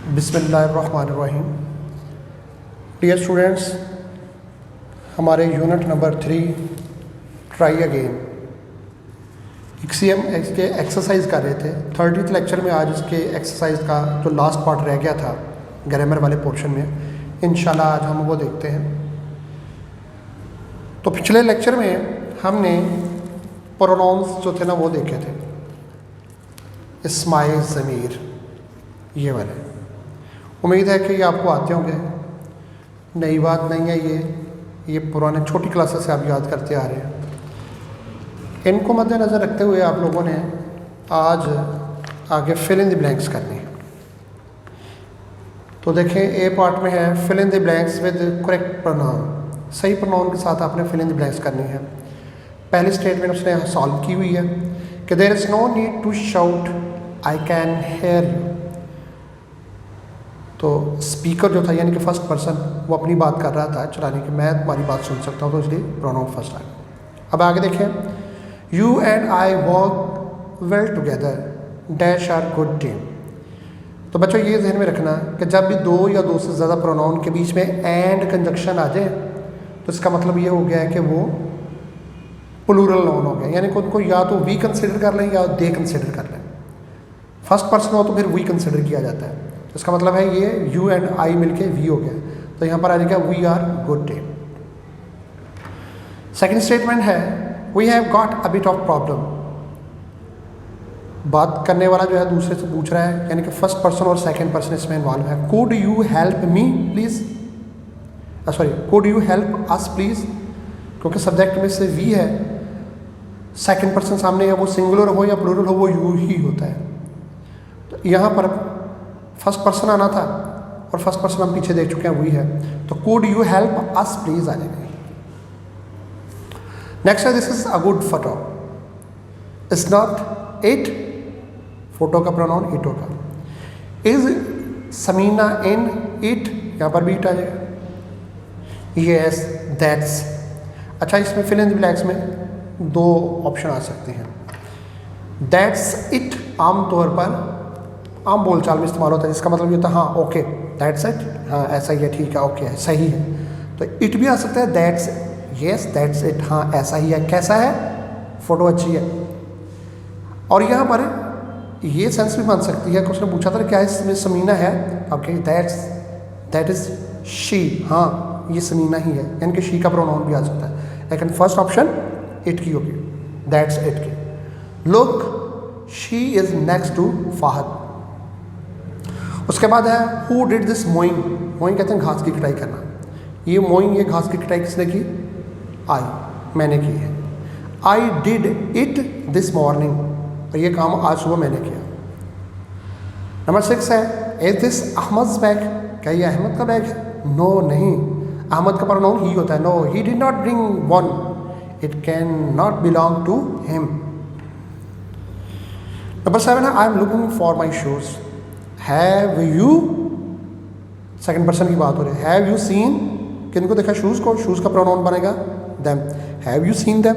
बिस्मिल्लाहिर्रहमानिर्रहीम। Dear students, हमारे unit number 3 try again इसी हम इसके एक्सरसाइज कर रहे थे। 30th लेक्चर में आज इसके एक्सरसाइज का जो लास्ट पार्ट रह गया था ग्रामर वाले पोर्शन में, इंशाल्लाह आज हम वो देखते हैं। तो पिछले लेक्चर में हमने प्रोनाउंस जो थे ना वो देखे थे, इस्माइल, ज़मीर, ये वाले। उम्मीद है कि ये आपको आते होंगे, नई बात नहीं है ये पुराने छोटी क्लासेस से आप याद करते आ रहे हैं। इनको मद्देनज़र रखते हुए आप लोगों ने आज आगे फिल इन द ब्लैंक्स करनी है। तो देखें, ए पार्ट में है fill in the blanks with correct pronoun. सही प्रोनाउन के साथ आपने फिल इन द ब्लैंक्स करनी है। पहली स्टेटमेंट उसने सॉल्व की हुई है कि there is no need to shout I can hear you. तो स्पीकर जो था यानी कि फर्स्ट पर्सन वो अपनी बात कर रहा था चलाने की, मैं तुम्हारी बात सुन सकता हूँ, तो इसलिए प्रोनाउन फर्स्ट आया। अब आगे देखें, you and I work well together dash are good team. तो बच्चों ये ध्यान में रखना कि जब भी दो या दो से ज़्यादा प्रोनाउन के बीच में एंड कंजक्शन आ जाए तो इसका मतलब ये हो गया है कि वो प्लूरल नाउन हो गया, यानी कि उनको या तो वी कंसिडर कर लें या दे कंसिडर कर लें। फर्स्ट पर्सन हो तो फिर वी कंसिडर किया जाता है। तो इसका मतलब है ये यू एंड आई मिलके वी हो गया, तो यहाँ पर आ जाएगा we are good team. Second statement है we have got a bit of problem. बात करने वाला जो है दूसरे से पूछ रहा है, यानी कि फर्स्ट पर्सन और सेकंड पर्सन इसमें इन्वॉल्व है। Could you help me please, sorry could you help us please, क्योंकि सब्जेक्ट में से वी है, सेकंड पर्सन सामने है, वो सिंगुलर हो या प्लूरल हो वो यू ही होता है। तो यहाँ पर फर्स्ट पर्सन आना था और फर्स्ट पर्सन हम पीछे देख चुके हैं वही है, तो could you help us please आ जाएगा। नेक्स्ट है this is a good photo, it's not it, photo का प्रोनाउन इट होगा। इज समीना इन इट, यहाँ पर भी इट आ जाएगा। Yes that's. अच्छा, इसमें फिल इन द ब्लैंक्स में दो ऑप्शन आ सकते हैं। दैट्स इट आमतौर पर आम बोलचाल में इस्तेमाल होता है, जिसका मतलब ये होता है हाँ ओके दैट्स इट, हाँ ऐसा ही है, ठीक है, ओके है, सही है। तो इट भी आ सकता है दैट्स, यस दैट्स इट, हाँ ऐसा ही है, कैसा है, फोटो अच्छी है। और यहाँ पर ये सेंस भी बन सकती है कि उसने पूछा था क्या इसमें समीना है, ओके दैट इज शी, हाँ ये समीना ही है, यानी कि शी का प्रोनाउन भी आ सकता है, लेकिन फर्स्ट ऑप्शन इट की होगी, दैट्स इट की। Look she is next to Fahad. उसके बाद है who did this mowing. Mowing कहते हैं घास की कटाई करना। ये मोइंग, ये घास की कटाई किसने की, आई, मैंने की है। I did it this morning, और ये काम आज सुबह मैंने किया। नंबर 6 है इज दिस अहमद बैग, क्या ये अहमद का बैग है? नो नहीं, अहमद का प्रोनाउन ही होता है। No he did not bring one, it can not belong to him. Number 7 है I am looking for my shoes. Have you, second person की बात हो रही है, हैव यू सीन, किनको देखा, शूज को, शूज का प्रोनाउन बनेगा them. Have you seen them,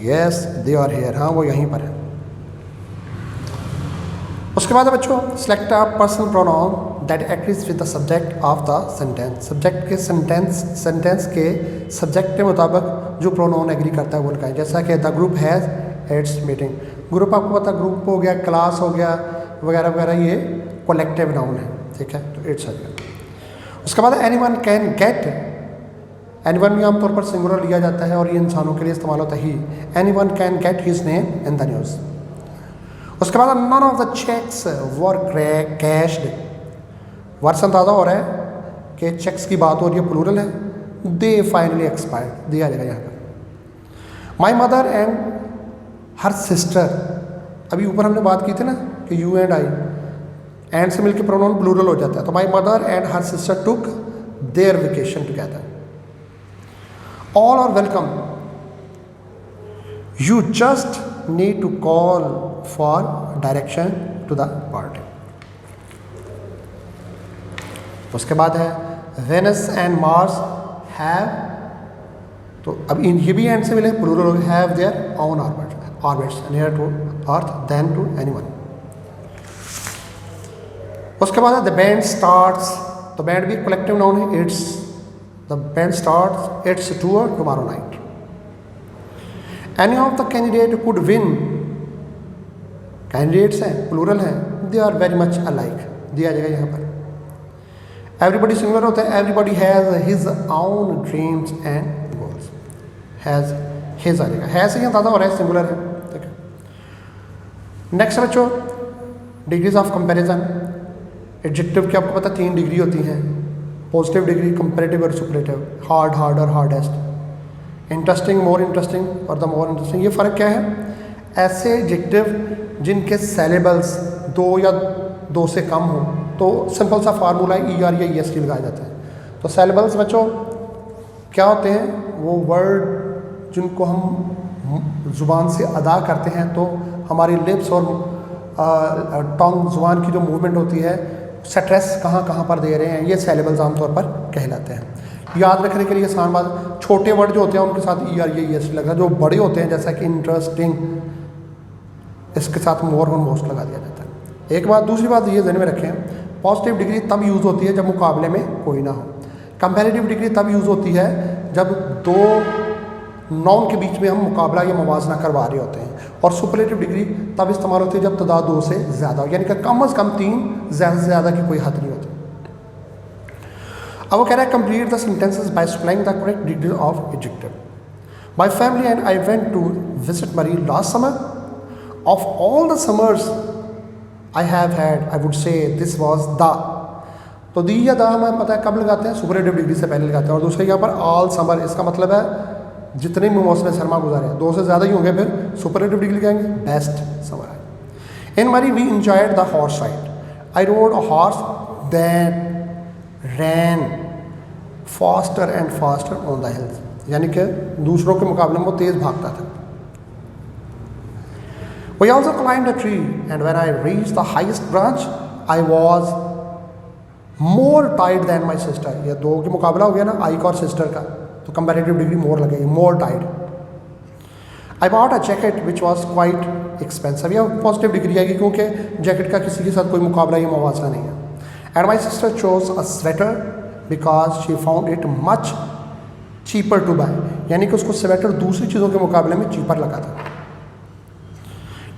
yes they are here, हाँ वो यहीं पर है। उसके बाद बच्चों select a personal pronoun that agrees with the subject of the sentence. Subject के सेंटेंस के सब्जेक्ट के मुताबिक जो प्रोनाउन एग्री करता है वो लगाएं। जैसा कि the group has its meeting. Group आपको पता, ग्रुप हो गया, क्लास हो गया, वगैरह वगैरह, ये कलेक्टिव नाउन है, ठीक है, तो इट्स आ गया। उसके बाद एनीवन कैन गेट। एनीवन भी आमतौर पर सिंगुलर लिया जाता है और ये इंसानों के लिए इस्तेमाल होता है ही। Anyone can get his name in the news. उसके बाद none of the cheques were cashed. वर्ष अंदाजा हो रहा है कि चेक्स की बात हो रही है, प्लूरल है। दे फाइनली एक्सपायर्ड, दिया जाएगा यहाँ पर। माई मदर एंड हर सिस्टर, अभी ऊपर हमने बात की थी ना कि यू एंड आई, एंड से मिलकर प्रोनाउन प्लूरल हो जाता है। तो my mother and her sister took their vacation together. All are welcome, you just need to call for direction to the party. उसके बाद है वेनस एंड मार्स हैव, तो अब ये भी एंड से मिले, प्लूरल हो गया, have their own orbits near to earth than to anyone. उसके बाद द बैंड स्टार्ट्स, तो बैंड भी कलेक्टिव नाउन है, it's the band starts its tour tomorrow night. Any of the candidate could win, candidates हैं plural हैं, they are very much alike दिया जाएगा यहाँ पर। एवरीबडी सिंगुलर होता है, everybody has his own dreams and goals, has his आ जाएगा, है से यहाँ ज़्यादा हो रहा है, सिंगुलर है, ठीक है। नेक्स्ट बच्चों डिग्रीज ऑफ कंपैरिजन। एडजेक्टिव की आपको पता 3 डिग्री होती हैं, पॉजिटिव डिग्री, कंपैरेटिव और superlative, hard, harder, hardest, interesting, more interesting और द मोर इंटरेस्टिंग। ये फ़र्क क्या है? ऐसे एडजेक्टिव जिनके सेलेबल्स 2 या 2 से कम हो तो सिंपल सा फार्मूला ER या EST लगाया जाता है। तो सेलेबल्स बच्चों क्या होते हैं? वो वर्ड जिनको हम ज़ुबान से अदा करते हैं, तो हमारी लिप्स और टंग, ज़ुबान की जो मूवमेंट होती है, स्ट्रेस कहाँ कहाँ पर दे रहे हैं, ये सेलेबल्स आमतौर पर कहलाते हैं। याद रखने के लिए आसान बात, छोटे वर्ड जो होते हैं उनके साथ ER या EST लगा, जो बड़े होते हैं जैसा कि इंटरेस्टिंग, इसके साथ मोर और मोस्ट लगा दिया जाता है। एक बात, दूसरी बात ये ध्यान में रखें, पॉजिटिव डिग्री तब यूज़ होती है जब मुकाबले में कोई ना हो। कंपैरेटिव डिग्री तब यूज़ होती है जब 2 नाउन के बीच में हम मुकाबला या मुवाजना करवा रहे होते हैं। और सुपरलेटिव डिग्री तब इस्तेमाल होती है जब तादाद 2 से ज़्यादा हो, यानी कि कम अज़ कम 3, ज़्यादा से ज़्यादा की कोई हद नहीं होती। अब वो कह रहा है complete the sentences by supplying the correct degree of adjective. My family and I went to visit Murree last summer. Of all the summers I have had, I would say this was the। तो दी या दा हमें पता है कब लगाते हैं? Superlative degree से पहले लगाते हैं। और दूसरे यहाँ पर ऑल समर, इसका मतलब है जितने भी मौसम सरमा गुजारे, 2 से ज़्यादा ही होंगे फिर सुपरलेटिव डिग्री लगाएंगे, बेस्ट समर है। In Murree we enjoyed the horse ride. I rode a horse that ran faster and faster on the hills, यानी कि दूसरों के मुकाबले में वो तेज़ भागता था। We also climbed a tree and when I reached the highest branch, I was more tired than my sister। ये 2 के मुकाबला हो गया ना, आई का और सिस्टर का, तो कंपैरेटिव डिग्री मोर लगेगी, more tide. I bought a jacket which was quite expensive। यह पॉजिटिव डिग्री आएगी क्योंकि जैकेट का किसी के साथ कोई मुकाबला या मुवाजना नहीं है। And my sister chose a sweater because she found it much cheaper to buy, यानी कि उसको स्वेटर दूसरी चीज़ों के मुकाबले में चीपर लगा था।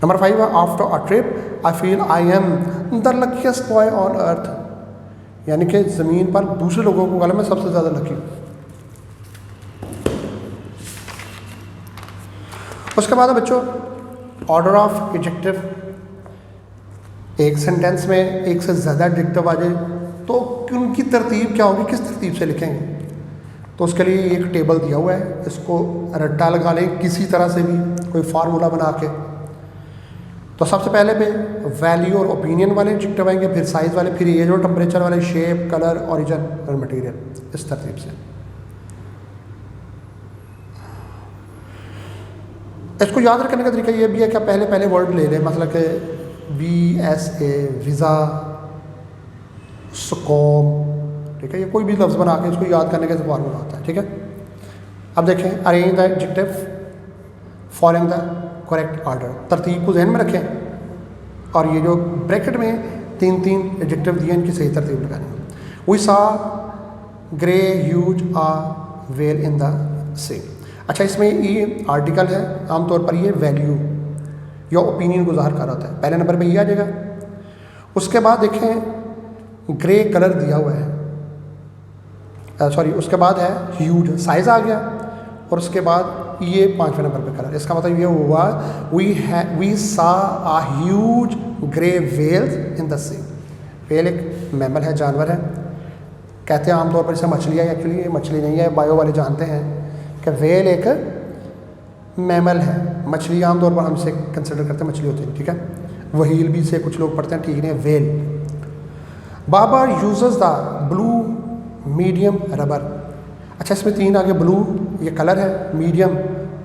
नंबर 5 है after a trip I feel I am the luckiest boy on earth, यानी कि ज़मीन पर दूसरे लोगों को मुकाबले में सबसे ज़्यादा लकी। उसके बाद है बच्चों ऑर्डर ऑफ एडजेक्टिव। एक सेंटेंस में एक से ज़्यादा एडजेक्टिव आ जाए तो उनकी तरतीब क्या होगी, किस तरतीब से लिखेंगे? तो उसके लिए एक टेबल दिया हुआ है, इसको रट्टा लगा लें किसी तरह से भी, कोई फार्मूला बना के। तो सबसे पहले पे वैल्यू और ओपिनियन वाले एडजेक्टिव आएंगे, फिर साइज़ वाले, फिर एज और टेम्परेचर वाले, शेप, कलर, ओरिजिन और मटेरियल, इस तरतीब से। इसको याद रखने का तरीका ये भी है कि आप पहले पहले वर्ड ले लें, मतलब कि VSA, वीज़ा, स्कॉम, ठीक है, ये कोई भी लफ्ज़ बना के इसको याद करने का फार्मूला होता है, ठीक है। अब देखें, arrange the adjective following the correct order, तरतीब को जहन में रखें। और ये जो ब्रैकेट में 3 एडजेक्टिव दिए, इनकी सही तरतीब लगानी है। We saw grey huge a whale in the sea. अच्छा, इसमें ये आर्टिकल है, आमतौर पर ये वैल्यू या ओपिनियन को ज़ाहिर कर रहा होता है, पहले नंबर पे ये आ जाएगा। उसके बाद देखें ग्रे कलर दिया हुआ है, उसके बाद है ह्यूज, साइज़ आ गया, और उसके बाद ये 5वें नंबर पे कलर। इसका मतलब ये हुआ we saw a huge grey whale in the sea. Whale एक मैमल है, जानवर है, कहते हैं आमतौर पर इसे मछली है, एक्चुअली ये मछली नहीं है, बायो वाले जानते हैं कि वेल एक मैमल है। मछली आमतौर पर हम इसे कंसिडर करते हैं मछली होती है, ठीक है। वहील भी से कुछ लोग पढ़ते हैं, ठीक नहीं, whale. Babar uses the blue medium rubber. अच्छा, इसमें 3 आगे, ब्लू ये कलर है, मीडियम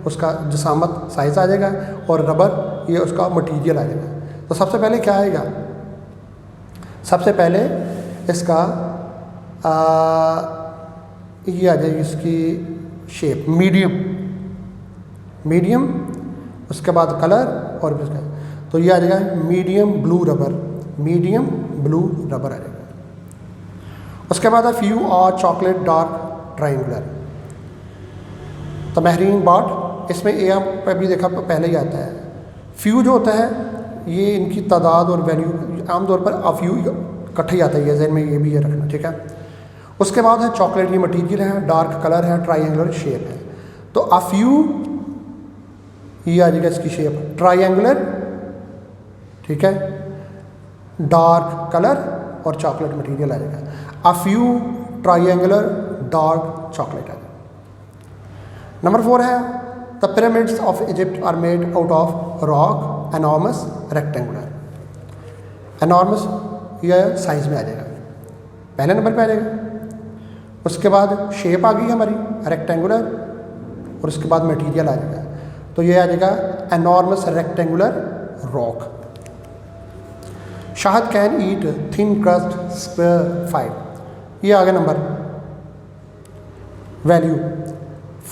उसका जसामत साइज़ आ जाएगा, और रबर ये उसका मटीरियल आ जाएगा। तो सबसे पहले क्या आएगा? सबसे पहले इसका ये आ जाएगी इसकी शेप, मीडियम, उसके बाद कलर, और इसका तो ये आ जाएगा medium blue rubber, medium blue rubber आ जाएगा। उसके बाद है फ्यू और चॉकलेट डार्क ट्राइंगुलर। तो महरीन बॉट, इसमें ए पे भी देखा पहले ही आता है। फ्यू जो होता है ये इनकी तादाद और वैल्यू आमतौर पर अफ्यू इकट्ठे ही आता है, जहन में ये भी ये रखना, ठीक है। उसके बाद है चॉकलेट, ये मटीरियल है, डार्क कलर है, ट्राइंगुलर शेप है। तो अफ्यू ये आ जाएगा इसकी शेप ट्राइंगुलर, ठीक है, डार्क कलर और चॉकलेट मटेरियल आ जाएगा। अफ्यू ट्राइंगुलर डार्क चॉकलेट आ जाएगा। नंबर 4 है the pyramids of Egypt are made out of rock enormous rectangular. Enormous यह साइज में आ जाएगा, पहले नंबर पे आ जाएगा। उसके बाद शेप आ गई हमारी रेक्टेंगुलर और उसके बाद मटेरियल आ जाएगा। तो ये आ जाएगा enormous rectangular rock. Shahid can eat thin crust square 5। ये आ गया नंबर वैल्यू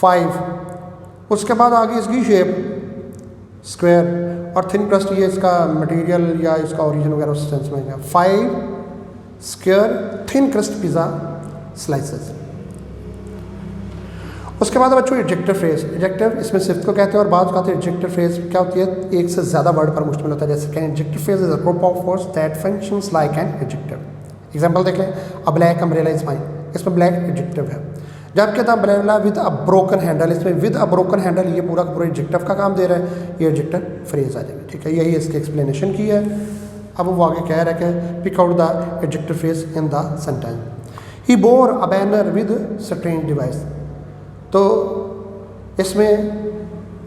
5। उसके बाद आ गई इसकी शेप स्क्वायर और थिन क्रस्ट, ये इसका मटेरियल या इसका ओरिजिन वगैरह उस सेंस में है। 5 square thin crust pizza slices. उसके बाद बच्चों एडजेक्टिव फ्रेज। एडजेक्टिव इसमें सिफ्त को कहते हैं और बाद कहते हैं एडजेक्टिव फ्रेज क्या होती है, एक से ज़्यादा वर्ड पर मुश्तमिल होता है। जैसे can adjective phrase is a group of words that functions like an adjective. Example देख लें, अ ब्लैक अम्ब्रेला इज माइन, इसमें ब्लैक एडजेक्टिव है। जबकि the umbrella with a broken handle, इसमें विद अ ब्रोकन हैंडल ये पूरा पूरा एडजेक्टिव का काम दे रहा है, ये एडजेक्टिव फ्रेज आ जाएगा, ठीक है। यही इसकी एक्सप्लेनेशन की है। अब वो आगे कह रहा है कि pick out the adjective phrase in the sentence. He bore a banner with strange device. तो इसमें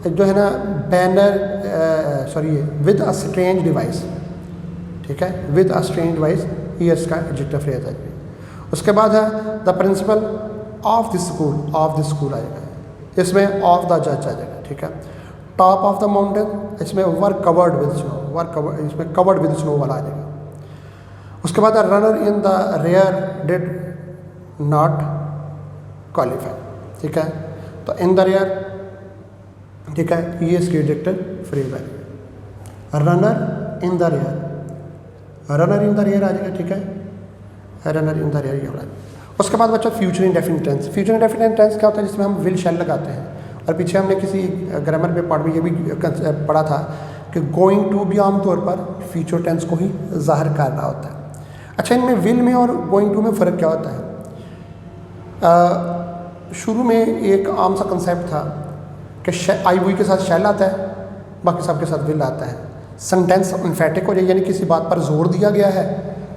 जो है ना banner, sorry with a strange device, ठीक है, विद अ स्ट्रेंज डिवाइस, ये इसका एडजेक्टिव फ्रेज है। उसके बाद है the principle of the school, of the school आएगा, इसमें ऑफ द जज आ जाएगा, ठीक है। टॉप ऑफ द माउंटेन, इसमें were covered with snow, were covered, इसमें कवर्ड विद स्नो वाला आ जाएगा। उसके बाद runner in the rear did not qualify, ठीक है। तो इन द रेयर, ठीक है, ये इसकी एडजेक्टिव फ्रेज है। Runner in the rear, runner in the rear आ जाएगा, ठीक है, रनर इन द रेयर ये वाला। उसके बाद बच्चा future indefinite tense. Future indefinite tense क्या होता है, जिसमें हम विल शैल लगाते हैं। और पीछे हमने किसी ग्रामर पे पार्ट में ये भी पढ़ा था कि गोइंग टू भी आमतौर पर फ्यूचर टेंस को ही ज़ाहिर कर रहा होता है। अच्छा, इनमें विल में और गोइंग टू में फ़र्क क्या होता है? शुरू में एक आम सा कंसेप्ट था कि आई हुई के साथ शैल आता है, बाकी सब के साथ विल आता है। सेंटेंस एम्फेटिक हो जाए, यानी किसी बात पर जोर दिया गया है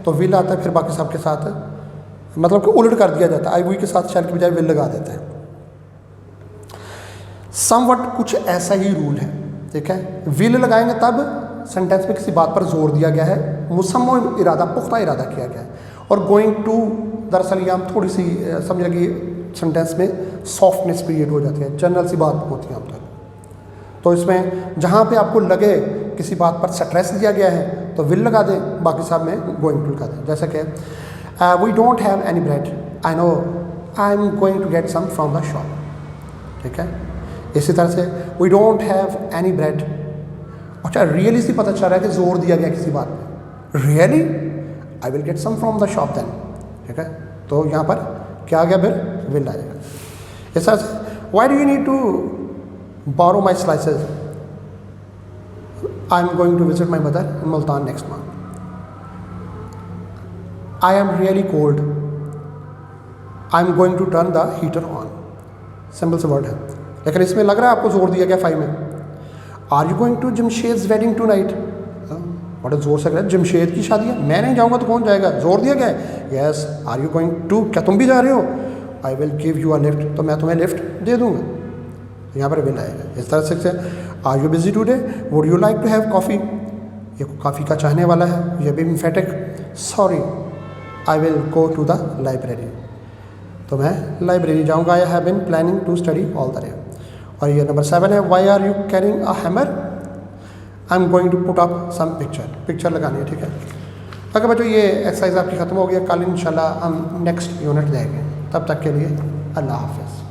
तो विल आता है, फिर बाकी सब के साथ मतलब कि उलट कर दिया जाता है, आई हुई के साथ शैल के बजाय विल लगा देते हैं। समवट कुछ ऐसा ही रूल है, ठीक है। विल लगाएंगे तब सेंटेंस में किसी बात पर जोर दिया गया है, मुसम्मा इरादा, पुख्ता इरादा किया गया है। और गोइंग टू दरअसल ये हम थोड़ी सी समझ लगी सेंटेंस में सॉफ्टनेस क्रिएट हो जाती है, जनरल सी बात होती है आमतौर। तो इसमें जहाँ पे आपको लगे किसी बात पर स्ट्रेस दिया गया है तो विल लगा दें, बाकी सब में गोइंग टू लगा दें। जैसे कि we don't have any bread, I know I am going to get some from the shop, ठीक है। इसी तरह से we don't have any bread, अच्छा रियली सी पता चल रहा है कि जोर दिया गया किसी बात पे, really I will get some from the shop then, ठीक है। तो यहाँ पर क्या आ गया, फिर विल आ जाएगा। इस तरह से why do you need to borrow my slices, I am going to visit my mother in Multan next month, I am really cold, I am going to turn the heater on. Simple से word है, लेकिन इसमें लग रहा है आपको जोर दिया गया 5 में। Are you going to Jamshed wedding tonight, बड़ा जोर से कह जमशेद की शादी है, मैं नहीं जाऊँगा तो कौन जाएगा, जोर दिया गया है। Yes, are you going to, क्या तुम भी जा रहे हो, I will give you a lift, तो मैं तुम्हें लिफ्ट दे दूँगा, यहाँ पर विल आएगा। इस तरह से are you busy today, would you like to have coffee, ये कॉफ़ी का चाहने वाला है, ये भी emphatic. Sorry I will go to the library, तो मैं लाइब्रेरी जाऊँगा। I have been planning to study all the day. और ये नंबर 7 है, why are you carrying a hammer, I am going to put up some picture लगानी है, ठीक है। अगर बच्चों ये एक्सरसाइज आपकी ख़त्म हो गई, कल इंशाल्लाह हम नेक्स्ट यूनिट देंगे। तब तक के लिए अल्लाह हाफ़िज़।